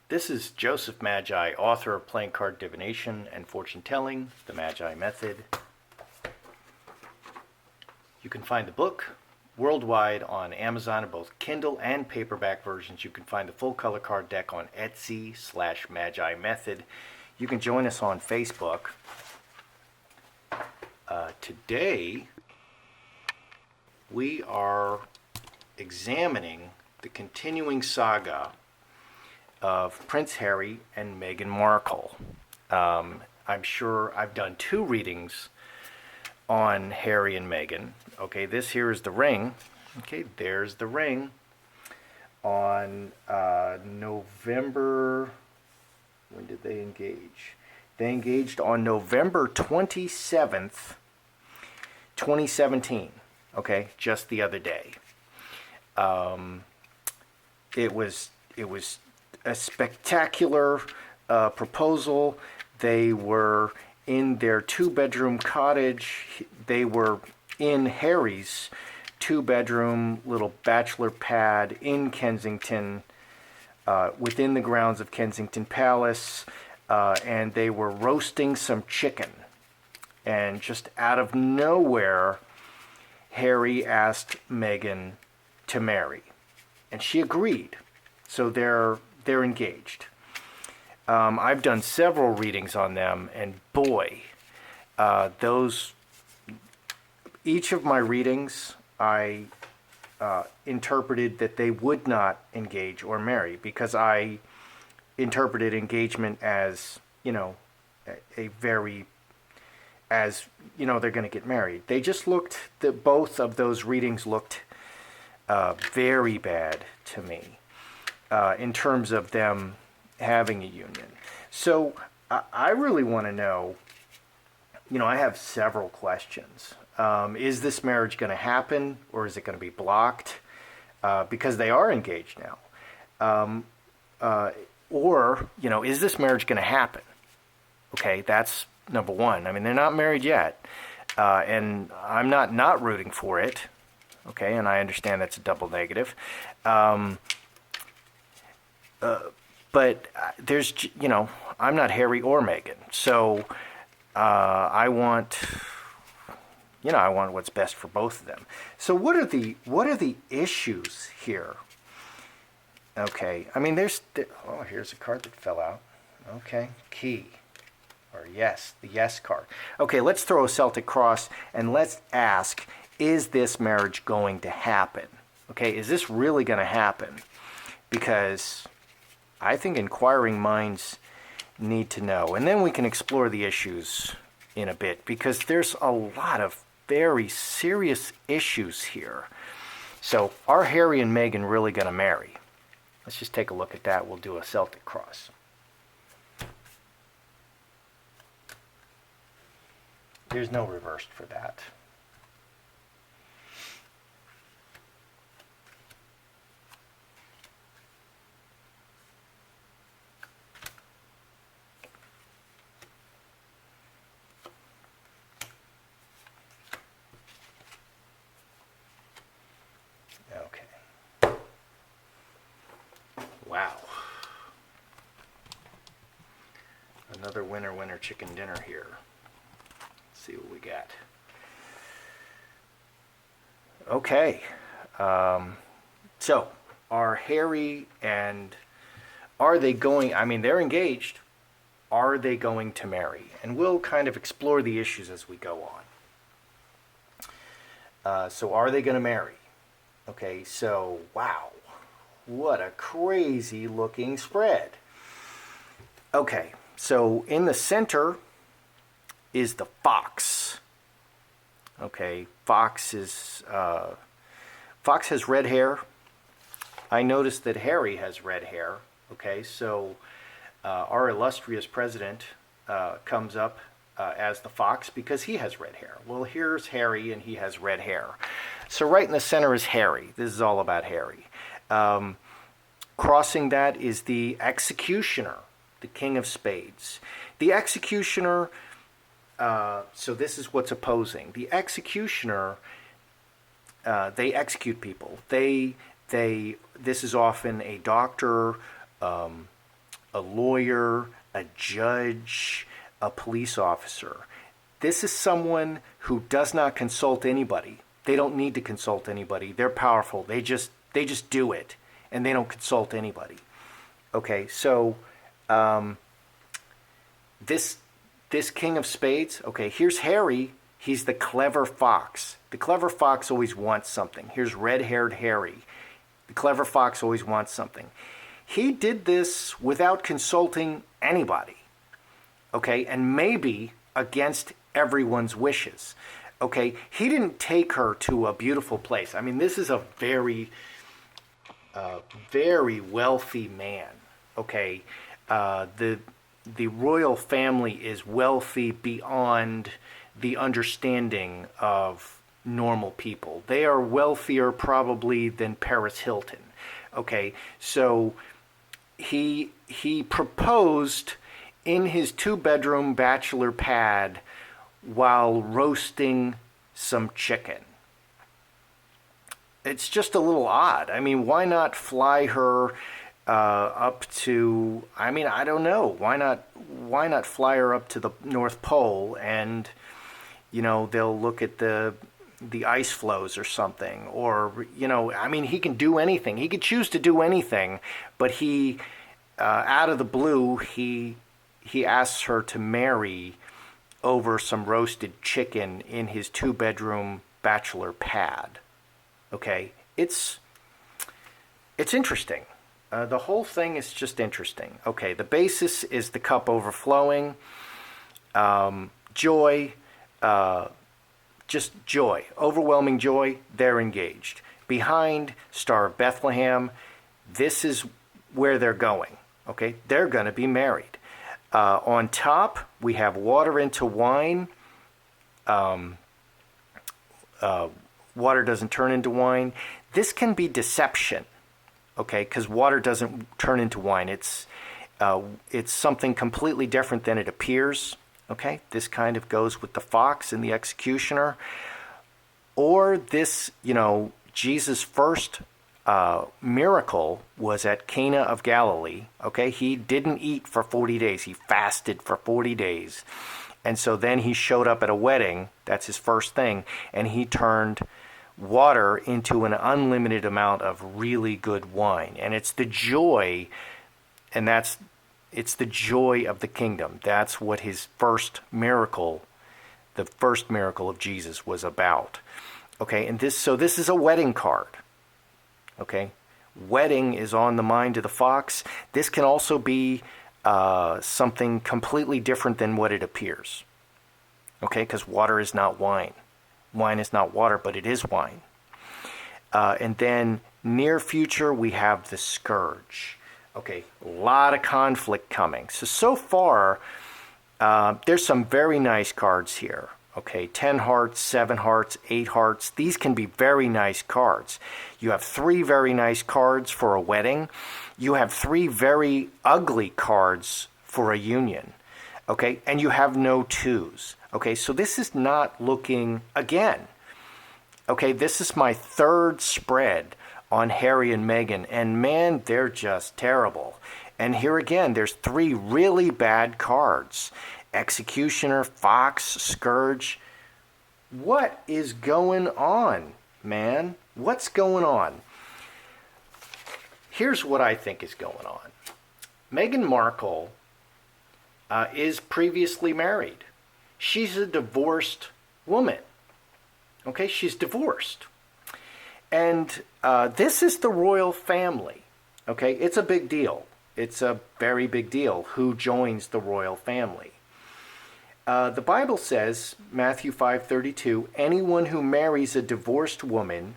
This is Joseph Magi, author of Playing Card Divination and Fortune Telling, the Magi Method. You can find the book worldwide on Amazon in both Kindle and paperback versions. You can find the full color card deck on Etsy/Magi Method. You can join us on Facebook. Today, we are examining the continuing saga of Prince Harry and Meghan Markle. I'm sure I've done 2 readings on Harry and Meghan. Okay, this here is the ring. Okay, there's the ring. On November, when did they engage? They engaged on November 27th, 2017. Okay, just the other day. It was a spectacular proposal. They were in their 2-bedroom cottage. They were in Harry's 2-bedroom little bachelor pad in Kensington, within the grounds of Kensington Palace, and they were roasting some chicken. And just out of nowhere, Harry asked Meghan to marry, and she agreed. So they're engaged. I've done several readings on them, and boy, each of my readings, I interpreted that they would not engage or marry, because I interpreted engagement as, they're going to get married. They just both of those readings looked very bad to me in terms of them having a union. So I really want to know, I have several questions. Is this marriage going to happen, or is it going to be blocked? Because they are engaged now. Or, is this marriage going to happen? Okay, that's number one. I mean, they're not married yet. And I'm not rooting for it. Okay, and I understand that's a double negative. But there's, I'm not Harry or Meghan. So I want what's best for both of them. So what are the issues here? Okay, I mean, here's a card that fell out. Okay, key. Or yes, the yes card. Okay, let's throw a Celtic cross and let's ask, is this marriage going to happen? Okay, is this really going to happen? Because I think inquiring minds need to know. And then we can explore the issues in a bit, because there's a lot of very serious issues here. So are Harry and Meghan really going to marry? Let's just take a look at that. We'll do a Celtic cross. There's no reversed for that. Okay. Wow. Another winner chicken dinner here. See what we got. Okay. So, are Harry and are they going, I mean, they're engaged. Are they going to marry? And we'll kind of explore the issues as we go on. So are they going to marry? Okay, so, wow. What a crazy looking spread. Okay, so in the center is the fox. Okay, fox has red hair. I noticed that Harry has red hair. Okay, so our illustrious president comes up as the fox because he has red hair. Well, here's Harry and he has red hair. So right in the center is Harry. This is all about Harry. Crossing that is the executioner, the king of spades. The executioner, so this is what's opposing. The executioner, they execute people. This is often a doctor, a lawyer, a judge, a police officer. This is someone who does not consult anybody. They don't need to consult anybody. They're powerful. They just do it, and they don't consult anybody. Okay, so this King of Spades. Okay, here's Harry. He's the clever fox. The clever fox always wants something. Here's red-haired Harry. The clever fox always wants something. He did this without consulting anybody. Okay, and maybe against everyone's wishes. Okay, he didn't take her to a beautiful place. I mean, this is a very, very wealthy man. Okay, the royal family is wealthy beyond the understanding of normal people. They are wealthier probably than Paris Hilton. Okay, so he proposed in his 2-bedroom bachelor pad while roasting some chicken. It's just a little odd. I mean, why not fly her up to, I mean, I don't know. Why not fly her up to the North Pole and, you know, they'll look at the ice flows or something. Or, you know, I mean, he can do anything. He could choose to do anything, but he, out of the blue, he asks her to marry over some roasted chicken in his 2-bedroom bachelor pad. Okay, it's interesting. The whole thing is just interesting. Okay, the basis is the cup overflowing, joy, just joy, overwhelming joy. They're engaged. Behind, Star of Bethlehem, this is where they're going. Okay, they're going to be married. On top, we have water into wine. Water doesn't turn into wine. This can be deception, okay? Because water doesn't turn into wine. It's something completely different than it appears, okay? This kind of goes with the fox and the executioner. Or this, you know, Jesus' first miracle was at Cana of Galilee. Okay, he didn't eat for 40 days. He fasted for 40 days. And so then he showed up at a wedding. That's his first thing. And he turned water into an unlimited amount of really good wine. And it's the joy, and it's the joy of the kingdom. That's what his first miracle, the first miracle of Jesus, was about. Okay, and this is a wedding card. Okay, wedding is on the mind of the fox. This can also be something completely different than what it appears. Okay, because water is not wine. Wine is not water, but it is wine. And then near future, we have the scourge. Okay, a lot of conflict coming. So far, there's some very nice cards here. Okay, 10 hearts, 7 hearts, 8 hearts. These can be very nice cards. You have 3 very nice cards for a wedding. You have 3 very ugly cards for a union. Okay, and you have no 2s. Okay, so this is not looking, again, okay, this is my 3rd spread on Harry and Meghan, and man, they're just terrible. And here again, there's 3 really bad cards. Executioner, Fox, Scourge. What is going on, man? What's going on? Here's what I think is going on. Meghan Markle is previously married. She's a divorced woman. Okay, she's divorced. And this is the royal family. Okay, it's a big deal. It's a very big deal who joins the royal family. The Bible says, Matthew 5:32, anyone who marries a divorced woman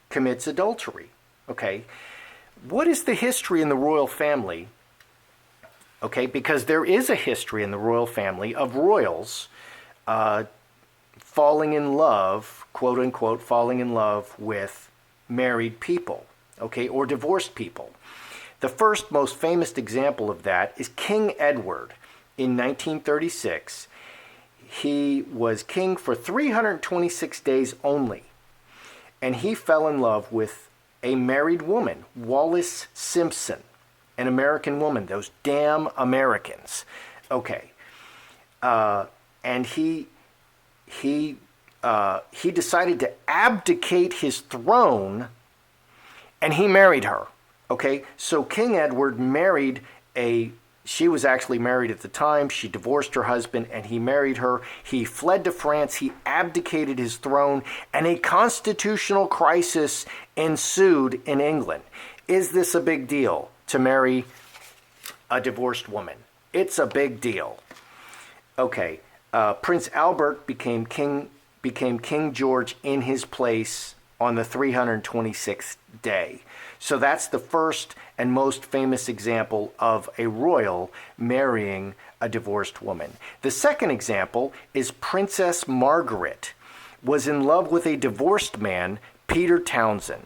commits adultery. Okay, what is the history in the royal family? Okay, because there is a history in the royal family of royals falling in love, quote unquote, falling in love with married people, okay, or divorced people. The first most famous example of that is King Edward in 1936. He was king for 326 days only, and he fell in love with a married woman, Wallis Simpson. an American woman, those damn Americans. Okay. And he decided to abdicate his throne, and he married her. Okay, so King Edward married she was actually married at the time. She divorced her husband, and he married her. He fled to France. He abdicated his throne, and a constitutional crisis ensued in England. Is this a big deal to marry a divorced woman? It's a big deal. Okay, Prince Albert became King George in his place on the 326th day. So that's the first and most famous example of a royal marrying a divorced woman. The second example is Princess Margaret was in love with a divorced man, Peter Townsend.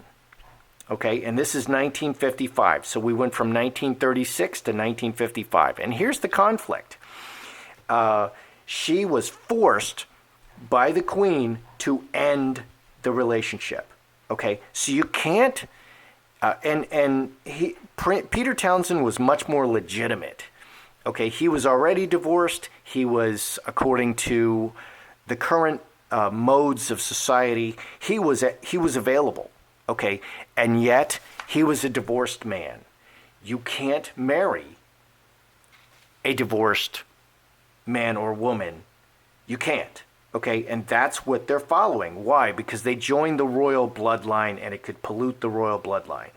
Okay, and this is 1955. So we went from 1936 to 1955. And here's the conflict. She was forced by the Queen to end the relationship. Okay, so you can't, Peter Townsend was much more legitimate. Okay, he was already divorced. He was, according to the current modes of society, he was available. Okay, and yet he was a divorced man. You can't marry a divorced man or woman. You can't. Okay, and that's what they're following. Why? Because they joined the royal bloodline and it could pollute the royal bloodline.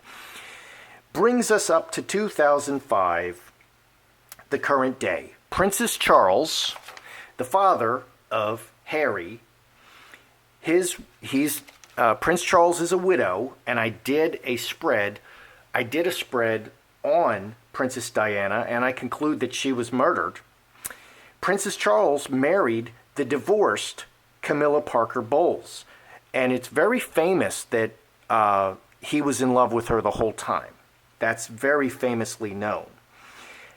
Brings us up to 2005, the current day. Princess Charles, the father of Harry, Prince Charles is a widow, and I did a spread on Princess Diana, and I conclude that she was murdered. Princess Charles married the divorced Camilla Parker Bowles. And it's very famous that he was in love with her the whole time. That's very famously known.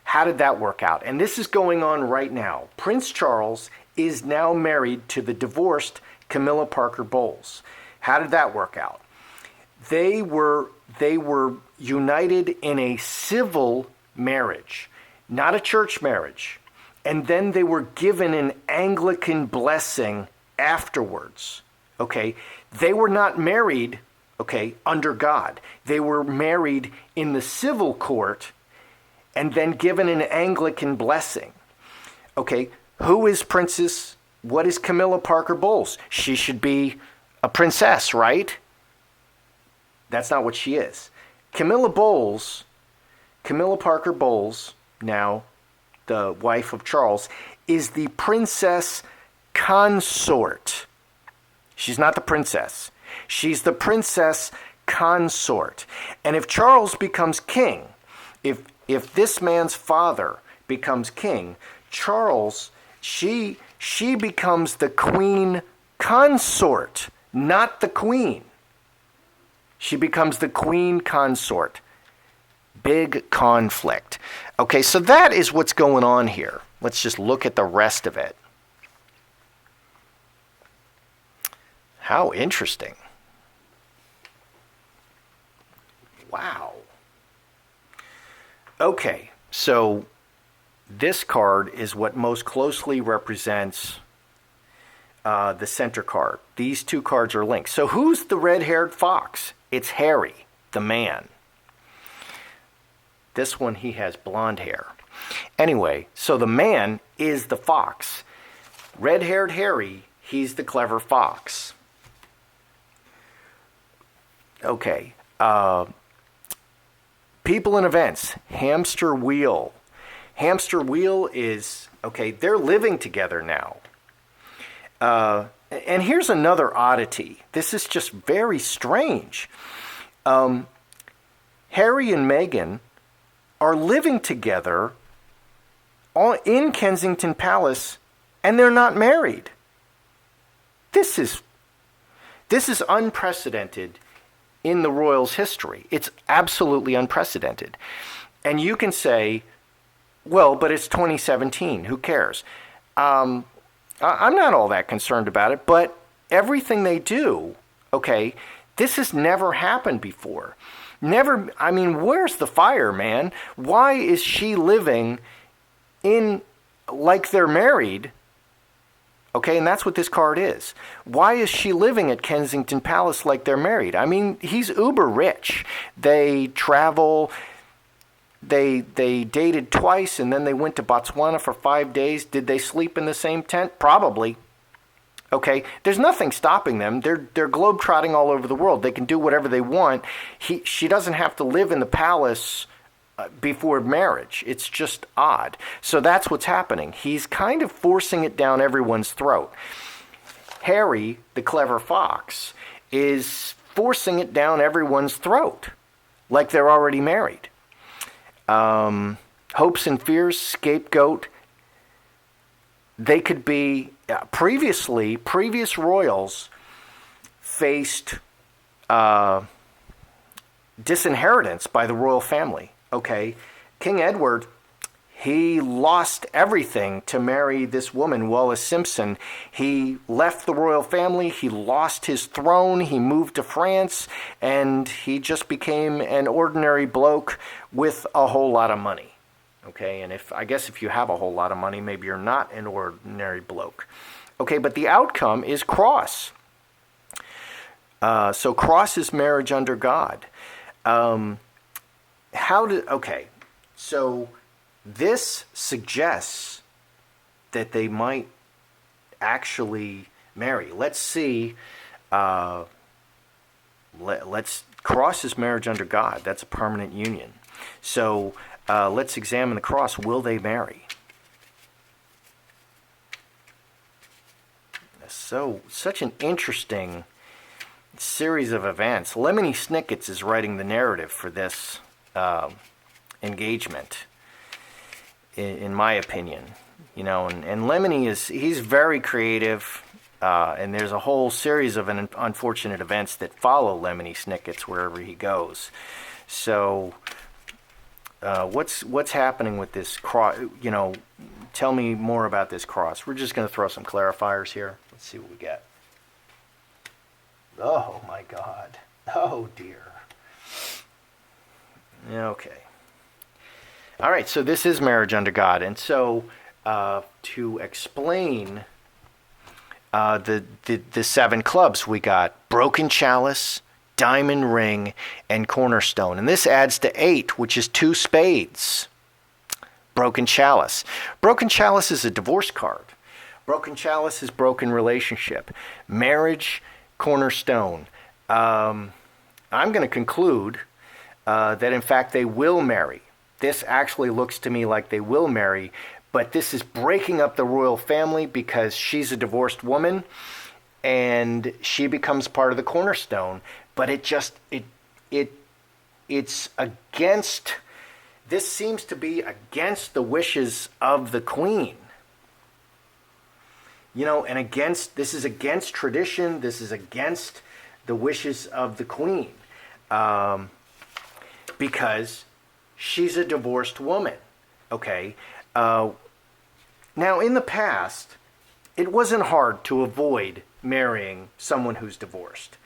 How did that work out? And this is going on right now. Prince Charles is now married to the divorced Camilla Parker Bowles. How did that work out? They were united in a civil marriage, not a church marriage. And then they were given an Anglican blessing afterwards. Okay? They were not married, okay, under God. They were married in the civil court and then given an Anglican blessing. Okay? What is Camilla Parker Bowles? She should be a princess, right? That's not what she is. Camilla Parker Bowles, now the wife of Charles, is the princess consort. She's not the princess. She's the princess consort. And if Charles becomes king, if this man's father becomes king, Charles, she becomes the queen consort, not the queen. She becomes the queen consort. Big conflict. Okay, so that is what's going on here. Let's just look at the rest of it. How interesting. Wow. Okay, so this card is what most closely represents the center card. These two cards are linked. So who's the red-haired fox? It's Harry, the man. This one, he has blonde hair. Anyway, so the man is the fox. Red-haired Harry, he's the clever fox. Okay. People and events. Hamster wheel. Hamster wheel is, okay, they're living together now. And here's another oddity. This is just very strange. Harry and Meghan are living together in Kensington Palace, and they're not married. This is unprecedented in the royals' history. It's absolutely unprecedented. And you can say, well, but it's 2017. Who cares? I'm not all that concerned about it, but everything they do, okay, this has never happened before. Never, I mean, where's the fire, man? Why is she living in like they're married? Okay, and that's what this card is. Why is she living at Kensington Palace like they're married? I mean, he's uber rich. They travel. They dated twice, and then they went to Botswana for 5 days. Did they sleep in the same tent? Probably. Okay, there's nothing stopping them. They're globetrotting all over the world. They can do whatever they want. She doesn't have to live in the palace before marriage. It's just odd. So that's what's happening. He's kind of forcing it down everyone's throat. Harry, the clever fox, is forcing it down everyone's throat, like they're already married. Hopes and fears, scapegoat. They could be, previous royals faced disinheritance by the royal family. Okay, King Edward, he lost everything to marry this woman, Wallis Simpson. He left the royal family, he lost his throne, he moved to France, and he just became an ordinary bloke with a whole lot of money. Okay, and I guess if you have a whole lot of money, maybe you're not an ordinary bloke. Okay, but the outcome is cross. So cross is marriage under God. Okay, so this suggests that they might actually marry. Let's see. Let's cross is marriage under God. That's a permanent union. So let's examine the cross. Will they marry? So such an interesting series of events. Lemony Snicket's is writing the narrative for this engagement, in my opinion. You know, and Lemony he's very creative, and there's a whole series of unfortunate events that follow Lemony Snicket's wherever he goes. So what's happening with this cross? You know, tell me more about this cross. We're just going to throw some clarifiers here. Let's see what we get. Oh my God. Oh dear. Okay. All right, so this is marriage under God. And so to explain the seven clubs, we got broken chalice, diamond ring, and cornerstone. And this adds to 8, which is 2 spades. Broken chalice. Broken chalice is a divorce card. Broken chalice is broken relationship. Marriage, cornerstone. I'm going to conclude that in fact they will marry. This actually looks to me like they will marry, but this is breaking up the royal family because she's a divorced woman and she becomes part of the cornerstone. But it's against, this seems to be against the wishes of the queen. You know, and this is against tradition. This is against the wishes of the queen. Because she's a divorced woman. Okay. Now, in the past, it wasn't hard to avoid marrying someone who's divorced.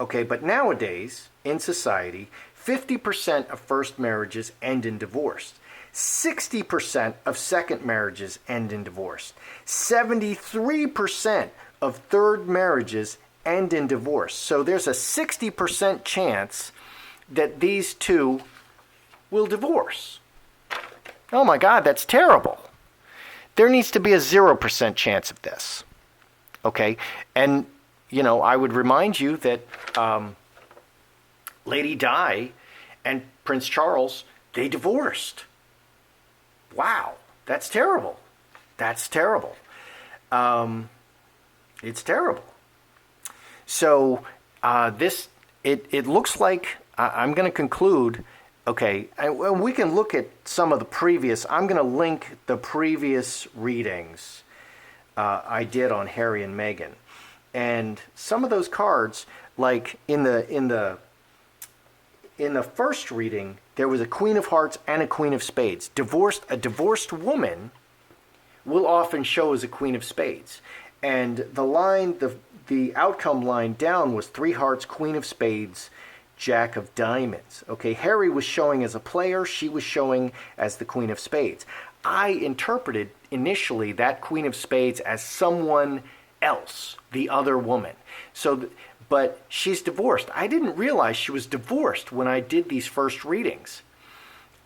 Okay, but nowadays, in society, 50% of first marriages end in divorce. 60% of second marriages end in divorce. 73% of third marriages end in divorce. So there's a 60% chance that these two will divorce. Oh my God, that's terrible. There needs to be a 0% chance of this. Okay, and you know, I would remind you that Lady Di and Prince Charles, they divorced. Wow, that's terrible. That's terrible. It's terrible. So it looks like I'm going to conclude. Okay, we can look at some of the previous. I'm going to link the previous readings I did on Harry and Meghan, and some of those cards, like in the first reading, there was a Queen of Hearts and a Queen of Spades. A divorced woman will often show as a Queen of Spades. And the outcome line down was 3 hearts, Queen of Spades, Jack of Diamonds. Okay, Harry was showing as a player, she was showing as the Queen of Spades. I interpreted initially that Queen of Spades as someone else, the other woman. But she's divorced. I didn't realize she was divorced when I did these first readings.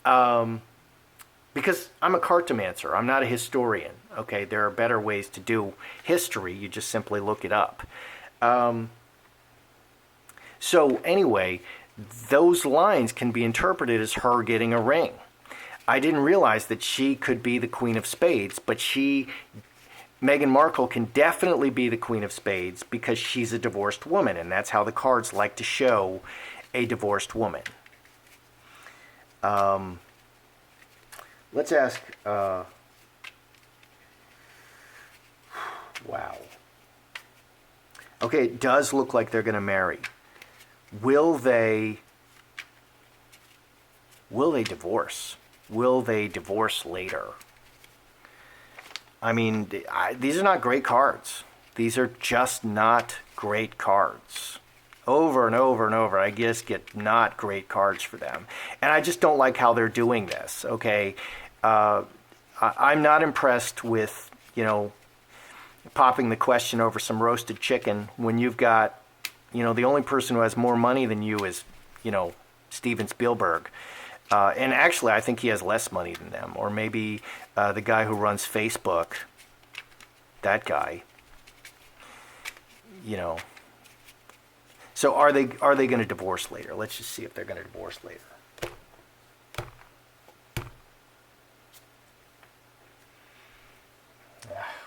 Because I'm a cartomancer. I'm not a historian. Okay, there are better ways to do history. You just simply look it up. So anyway, those lines can be interpreted as her getting a ring. I didn't realize that she could be the Queen of Spades, but Meghan Markle can definitely be the Queen of Spades because she's a divorced woman, and that's how the cards like to show a divorced woman. Let's ask, wow. Okay, it does look like they're going to marry. Will they divorce? Will they divorce later? I mean, these are not great cards. These are just not great cards. Over and over and over, I just get not great cards for them. And I just don't like how they're doing this, okay? I'm not impressed with, popping the question over some roasted chicken when you've got, the only person who has more money than you is, Steven Spielberg. And actually, I think he has less money than them. Or maybe the guy who runs Facebook, that guy, So are they going to divorce later? Let's just see if they're going to divorce later.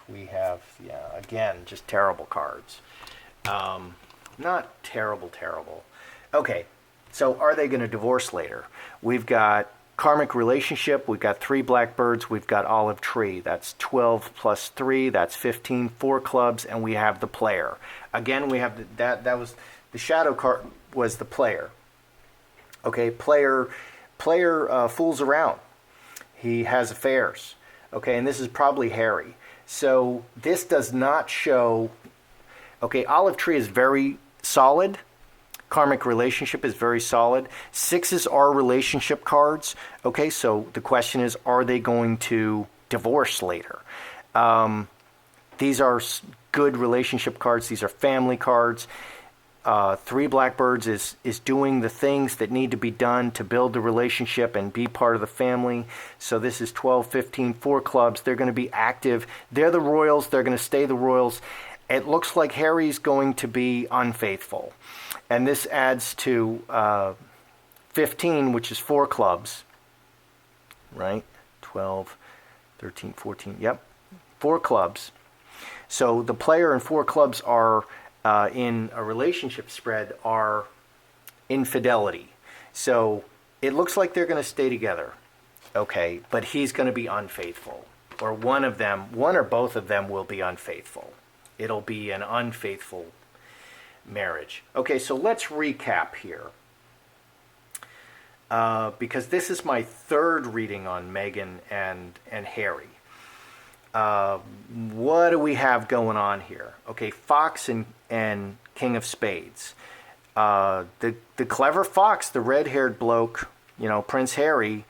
We have, again, just terrible cards. Not terrible. Okay, so are they going to divorce later? We've got karmic relationship, we've got 3 blackbirds, we've got olive tree. That's 12 plus 3, that's 15, 4 clubs, and we have the player. Again, we have that was the shadow card was the player. Okay, player fools around. He has affairs. Okay, and this is probably Harry. So this does not show. Okay, olive tree is very solid. Karmic relationship is very solid. 6s are relationship cards. Okay, so the question is, are they going to divorce later? These are good relationship cards. These are family cards. 3 blackbirds is doing the things that need to be done to build the relationship and be part of the family. So this is 12, 15, 4 clubs. They're going to be active. They're the royals. They're going to stay the royals. It looks like Harry's going to be unfaithful. And this adds to 15, which is 4 clubs. Right? 12, 13, 14. Yep. 4 clubs. So the player and 4 clubs are in a relationship spread are infidelity. So it looks like they're going to stay together. Okay, but he's going to be unfaithful. Or one or both of them will be unfaithful. It'll be an unfaithful marriage. Okay, so let's recap here. Because this is my 3rd reading on Meghan and Harry. What do we have going on here? Okay, Fox and King of Spades. The clever Fox, the red-haired bloke, Prince Harry,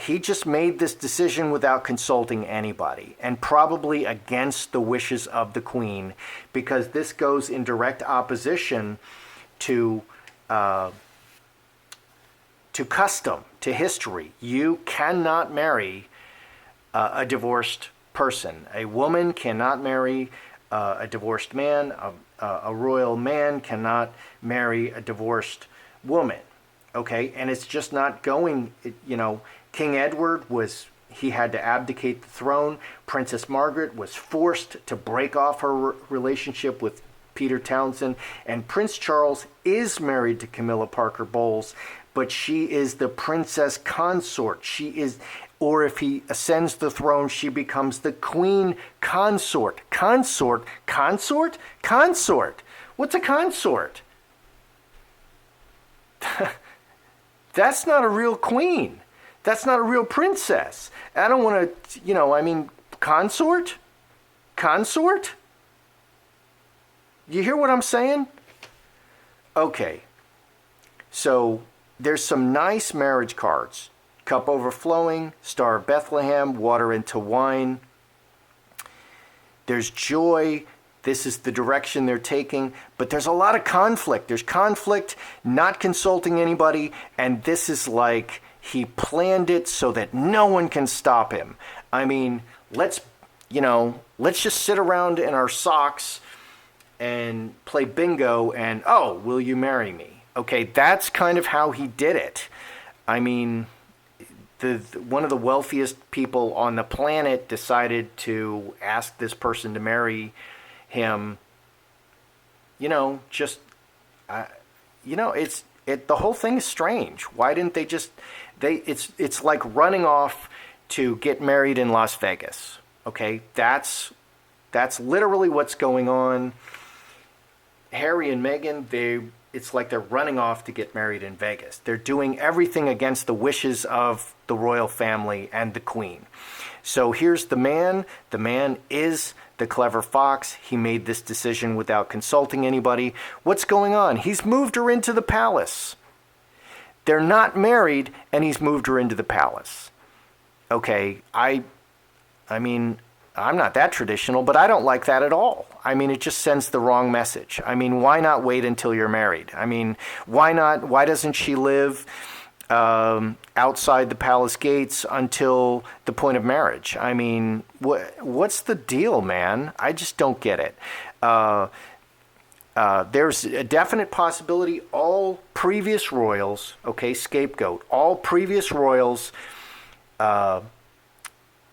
he just made this decision without consulting anybody, and probably against the wishes of the Queen, because this goes in direct opposition to custom, to history. You cannot marry a divorced person. A woman cannot marry a divorced man. A royal man cannot marry a divorced woman. Okay, and it's just not going. King Edward he had to abdicate the throne. Princess Margaret was forced to break off her relationship with Peter Townsend, and Prince Charles is married to Camilla Parker Bowles, but she is the princess consort. Or if he ascends the throne, she becomes the queen consort. Consort? What's a consort? That's not a real queen. That's not a real princess. I don't want to, consort? Consort? You hear what I'm saying? Okay. So there's some nice marriage cards. Cup overflowing, Star of Bethlehem, water into wine. There's joy. This is the direction they're taking. But there's a lot of conflict. There's conflict, not consulting anybody. And this is like he planned it so that no one can stop him. I mean, let's just sit around in our socks and play bingo and, oh, will you marry me? Okay, that's kind of how he did it. I mean, one of the wealthiest people on the planet decided to ask this person to marry him. The whole thing is strange. Why didn't they just, it's like running off to get married in Las Vegas. Okay, that's literally what's going on. Harry and Meghan, it's like they're running off to get married in Vegas. They're doing everything against the wishes of the royal family and the Queen. So here's the man. The man is the clever fox. He made this decision without consulting anybody. What's going on? He's moved her into the palace. They're not married, and he's moved her into the palace. Okay, I mean, I'm not that traditional, but I don't like that at all. I mean, it just sends the wrong message. I mean, why not wait until you're married? I mean, why doesn't she live outside the palace gates until the point of marriage? I mean, what's the deal, man? I just don't get it. There's a definite possibility all previous royals, okay, scapegoat, all previous royals,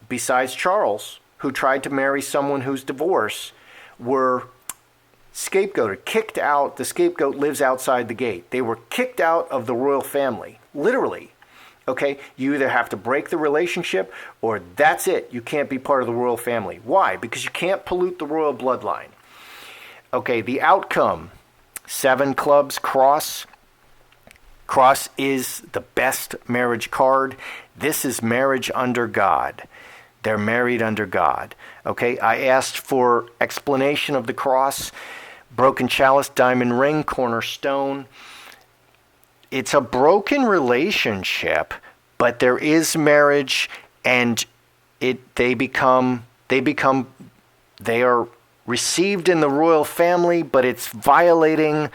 besides Charles, who tried to marry someone who's divorced, were scapegoated, kicked out. The scapegoat lives outside the gate. They were kicked out of the royal family, literally. Okay, you either have to break the relationship or that's it. You can't be part of the royal family. Why? Because you can't pollute the royal bloodline. Okay, the outcome, 7 clubs, cross. Cross is the best marriage card. This is marriage under God. They're married under God. Okay, I asked for explanation of the cross. Broken chalice, diamond ring, cornerstone. It's a broken relationship, but there is marriage, and they are received in the royal family, but it's violating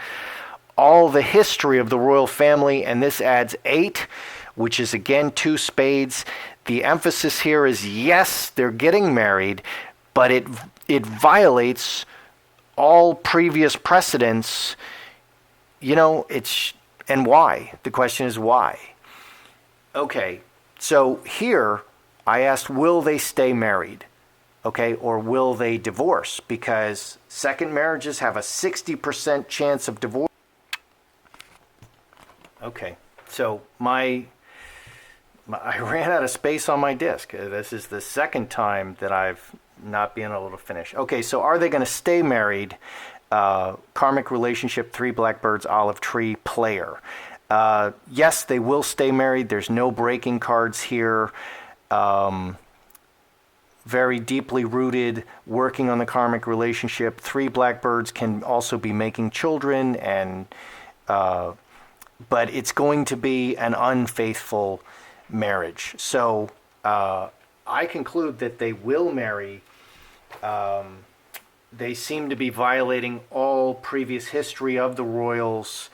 all the history of the royal family, and this adds 8, which is again 2 spades. The emphasis here is, yes, they're getting married, but it violates all previous precedents. And why? The question is why? Okay, so here I asked, will they stay married? Okay, or will they divorce? Because second marriages have a 60% chance of divorce. Okay, so I ran out of space on my disk. This is the second time that I've not been able to finish. Okay, so are they going to stay married? Karmic relationship, 3 blackbirds, olive tree, player. Yes, they will stay married. There's no breaking cards here. Very deeply rooted, working on the karmic relationship. 3 blackbirds can also be making children, but it's going to be an unfaithful marriage. So I conclude that they will marry. They seem to be violating all previous history of the royals,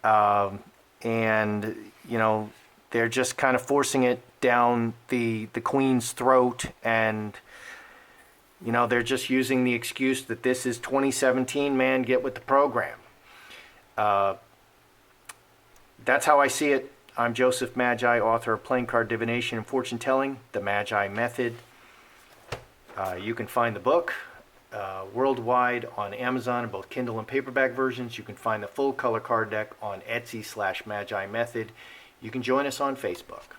and they're just kind of forcing it down the Queen's throat, and they're just using the excuse that this is 2017, man, get with the program. That's how I see it. I'm Joseph Magi, author of Playing Card Divination and Fortune Telling, The Magi Method. You can find the book worldwide on Amazon in both Kindle and paperback versions. You can find the full color card deck on Etsy/Magi Method. You can join us on Facebook.